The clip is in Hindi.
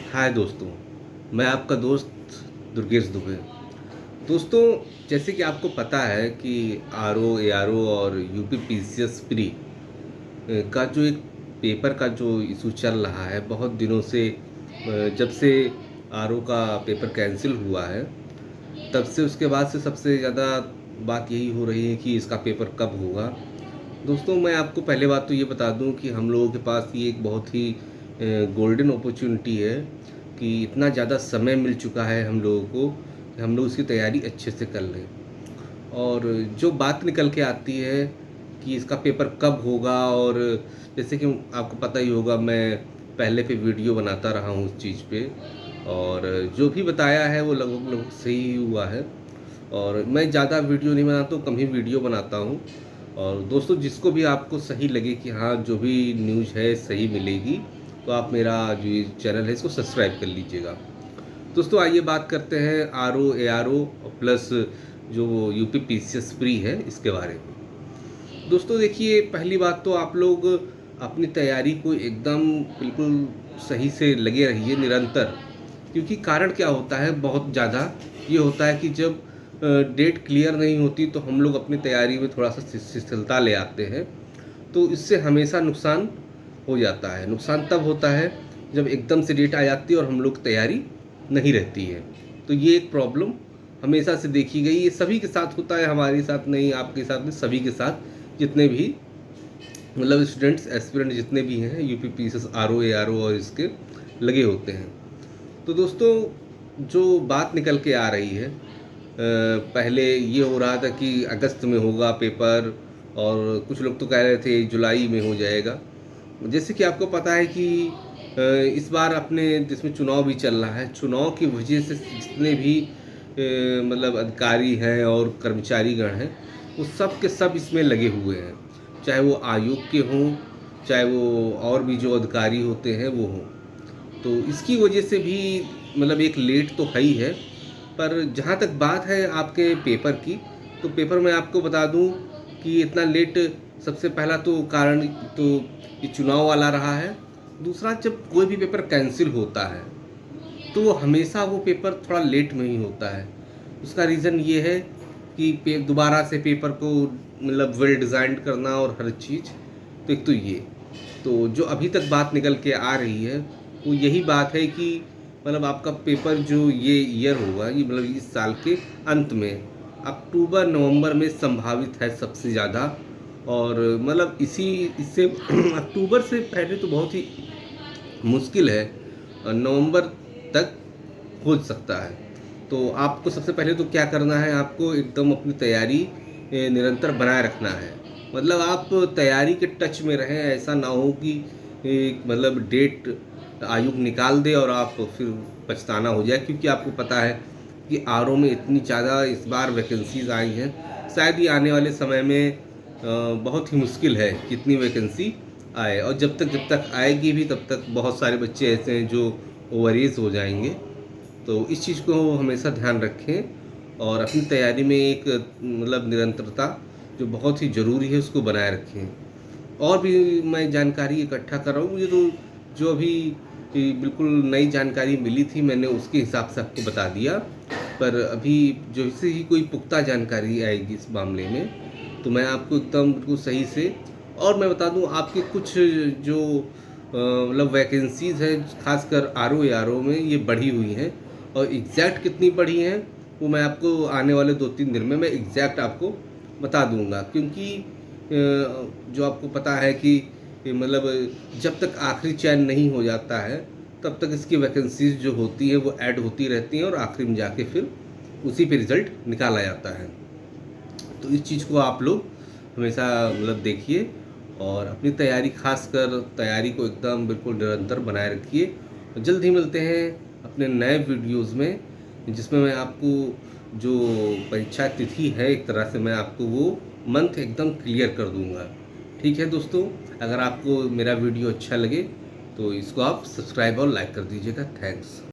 हाय दोस्तों, मैं आपका दोस्त दुर्गेश दुबे। दोस्तों, जैसे कि आपको पता है कि आरओ, एआरओ और यूपी पीसीएस प्री का जो एक पेपर का जो इशू चल रहा है बहुत दिनों से। जब से आरओ का पेपर कैंसिल हुआ है तब से उसके बाद से सबसे ज़्यादा बात यही हो रही है कि इसका पेपर कब होगा। दोस्तों, मैं आपको पहले बात तो ये बता दूं कि हम लोगों के पास ये एक बहुत ही गोल्डन अपॉर्चुनिटी है कि इतना ज़्यादा समय मिल चुका है हम लोगों को कि हम लोग इसकी तैयारी अच्छे से कर लें। और जो बात निकल के आती है कि इसका पेपर कब होगा, और जैसे कि आपको पता ही होगा मैं पहले पे वीडियो बनाता रहा हूँ उस चीज़ पे, और जो भी बताया है वो लगभग लगभग सही ही हुआ है। और मैं ज़्यादा वीडियो नहीं बनाता हूँ, कम ही वीडियो बनाता हूँ। और दोस्तों, जिसको भी आपको सही लगे कि हाँ जो भी न्यूज़ है सही मिलेगी, तो आप मेरा जो ये चैनल है इसको सब्सक्राइब कर लीजिएगा। दोस्तों, आइए बात करते हैं आरओ, एआरओ प्लस जो यूपी पीसीएस प्री है इसके बारे में। दोस्तों देखिए, पहली बात तो आप लोग अपनी तैयारी को एकदम बिल्कुल सही से लगे रहिए निरंतर। क्योंकि कारण क्या होता है, बहुत ज़्यादा ये होता है कि जब डेट क्लियर नहीं होती तो हम लोग अपनी तैयारी में थोड़ा सा शिथिलता ले आते हैं। तो इससे हमेशा नुकसान हो जाता है। नुकसान तब होता है जब एकदम से डेट आ जाती है और हम लोग की तैयारी नहीं रहती है। तो ये एक प्रॉब्लम हमेशा से देखी गई, ये सभी के साथ होता है, हमारे साथ नहीं, आपके साथ नहीं, सभी के साथ जितने भी मतलब स्टूडेंट्स एस्पिरेंट जितने भी हैं यूपी पीसीएस, आरओ, एआरओ और इसके लगे होते हैं। तो दोस्तों, जो बात निकल के आ रही है, पहले ये हो रहा था कि अगस्त में होगा पेपर, और कुछ लोग तो कह रहे थे जुलाई में हो जाएगा। जैसे कि आपको पता है कि इस बार अपने देश में चुनाव भी चल रहा है। चुनाव की वजह से जितने भी मतलब अधिकारी हैं और कर्मचारीगण हैं, वो सब के सब इसमें लगे हुए हैं। चाहे वो आयोग के हों, चाहे वो और भी जो अधिकारी होते हैं वो हों। तो इसकी वजह से भी मतलब एक लेट तो है ही है। पर जहाँ तक बात है आपके पेपर की, तो पेपर मैं आपको बता दूं कि इतना लेट, सबसे पहला तो कारण तो ये चुनाव वाला रहा है। दूसरा, जब कोई भी पेपर कैंसिल होता है तो वो हमेशा वो पेपर थोड़ा लेट में ही होता है। उसका रीज़न ये है कि दोबारा से पेपर को मतलब वेल डिज़ाइन करना और हर चीज़। तो एक तो ये, तो जो अभी तक बात निकल के आ रही है वो यही बात है कि मतलब आपका पेपर जो ये ईयर होगा, ये मतलब इस साल के अंत में अक्टूबर नवंबर में संभावित है सबसे ज़्यादा। और मतलब इसी इससे अक्टूबर से पहले तो बहुत ही मुश्किल है, नवंबर तक हो सकता है। तो आपको सबसे पहले तो क्या करना है, आपको एकदम अपनी तैयारी निरंतर बनाए रखना है। मतलब आप तैयारी के टच में रहें, ऐसा ना हो कि मतलब डेट आयोग निकाल दे और आप फिर पछताना हो जाए। क्योंकि आपको पता है कि आरओ में इतनी ज़्यादा इस बार वैकेंसीज आई हैं, शायद ये आने वाले समय में बहुत ही मुश्किल है कि इतनी वैकेंसी आए। और जब तक आएगी भी तब तक बहुत सारे बच्चे ऐसे हैं जो ओवर एज हो जाएंगे। तो इस चीज़ को हमेशा ध्यान रखें और अपनी तैयारी में एक मतलब निरंतरता जो बहुत ही ज़रूरी है उसको बनाए रखें। और भी मैं जानकारी इकट्ठा कर रहा हूँ, मुझे तो जो अभी बिल्कुल नई जानकारी मिली थी मैंने उसके हिसाब से आपको बता दिया। पर अभी जो से ही कोई पुख्ता जानकारी आएगी इस मामले में तो मैं आपको एकदम बिल्कुल सही से। और मैं बता दूं, आपके कुछ जो मतलब वैकेंसीज़ हैं खासकर आरओ एआरओ में ये बढ़ी हुई हैं। और एग्जैक्ट कितनी बढ़ी हैं वो मैं आपको आने वाले 2-3 दिन में मैं एग्जैक्ट आपको बता दूंगा। क्योंकि जो आपको पता है कि मतलब जब तक आखिरी चयन नहीं हो जाता है तब तक इसकी वैकेंसीज जो होती हैं वो ऐड होती रहती हैं, और आखिरी में जाके फिर उसी पे रिज़ल्ट निकाला जाता है। तो इस चीज़ को आप लोग हमेशा मतलब देखिए, और अपनी तैयारी, खासकर तैयारी को एकदम बिल्कुल निरंतर बनाए रखिए। जल्द ही मिलते हैं अपने नए वीडियोज़ में, जिसमें मैं आपको जो परीक्षा तिथि है एक तरह से मैं आपको वो मंथ एकदम क्लियर कर दूंगा। ठीक है दोस्तों, अगर आपको मेरा वीडियो अच्छा लगे तो इसको आप सब्सक्राइब और लाइक कर दीजिएगा। थैंक्स।